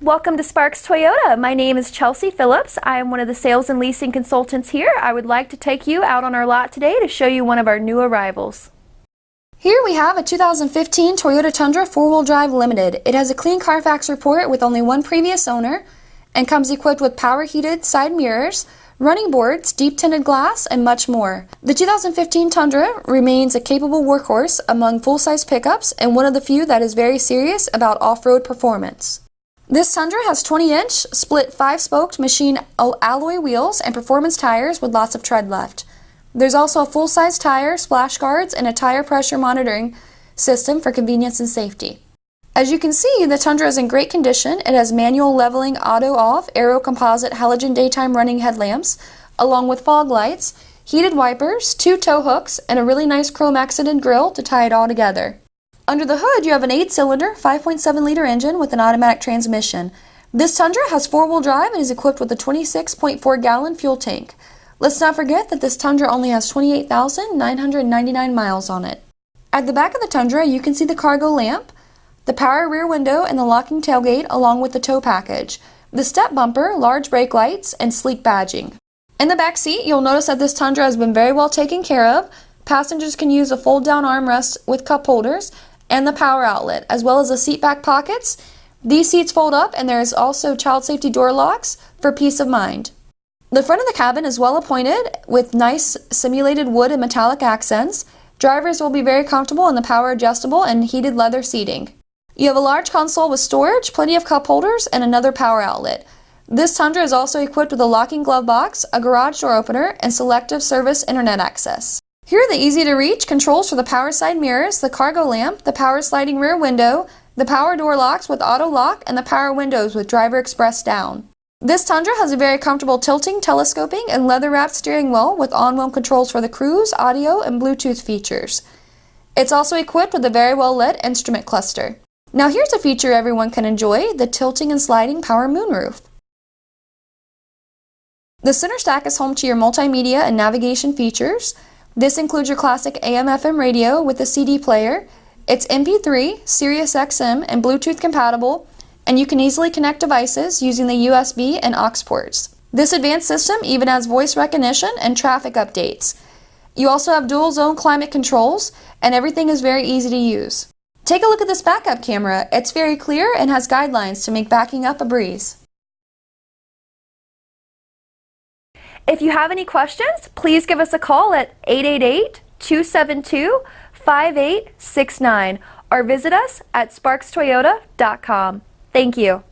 Welcome to Sparks Toyota. My name is Chelsea Phillips. I am one of the sales and leasing consultants here. I would like to take you out on our lot today to show you one of our new arrivals. Here we have a 2015 Toyota Tundra 4-wheel drive Limited. It has a clean Carfax report with only one previous owner and comes equipped with power heated side mirrors, running boards, deep tinted glass, and much more. The 2015 Tundra remains a capable workhorse among full-size pickups and one of the few that is very serious about off-road performance. This Tundra has 20-inch split 5-spoked machine alloy wheels and performance tires with lots of tread left. There's also a full-size tire, splash guards, and a tire pressure monitoring system for convenience and safety. As you can see, the Tundra is in great condition. It has manual leveling auto-off aero composite halogen daytime running headlamps, along with fog lights, heated wipers, 2 tow hooks, and a really nice chrome accented grille to tie it all together. Under the hood, you have an 8-cylinder, 5.7-liter engine with an automatic transmission. This Tundra has 4-wheel drive and is equipped with a 26.4-gallon fuel tank. Let's not forget that this Tundra only has 28,999 miles on it. At the back of the Tundra, you can see the cargo lamp, the power rear window, and the locking tailgate along with the tow package, the step bumper, large brake lights, and sleek badging. In the back seat, you'll notice that this Tundra has been very well taken care of. Passengers can use a fold-down armrest with cup holders and the power outlet, as well as the seat back pockets. These seats fold up, and there is also child safety door locks for peace of mind. The front of the cabin is well appointed with nice simulated wood and metallic accents. Drivers will be very comfortable in the power adjustable and heated leather seating. You have a large console with storage, plenty of cup holders, and another power outlet. This Tundra is also equipped with a locking glove box, a garage door opener, and selective service internet access. Here are the easy-to-reach controls for the power side mirrors, the cargo lamp, the power sliding rear window, the power door locks with auto lock, and the power windows with driver express down. This Tundra has a very comfortable tilting, telescoping, and leather-wrapped steering wheel with on-wheel controls for the cruise, audio, and Bluetooth features. It's also equipped with a very well-lit instrument cluster. Now here's a feature everyone can enjoy, the tilting and sliding power moonroof. The center stack is home to your multimedia and navigation features. This includes your classic AM/FM radio with a CD player. It's MP3, Sirius XM, and Bluetooth compatible, and you can easily connect devices using the USB and aux ports. This advanced system even has voice recognition and traffic updates. You also have dual zone climate controls, and everything is very easy to use. Take a look at this backup camera. It's very clear and has guidelines to make backing up a breeze. If you have any questions, please give us a call at 888-272-5869 or visit us at sparkstoyota.com. Thank you.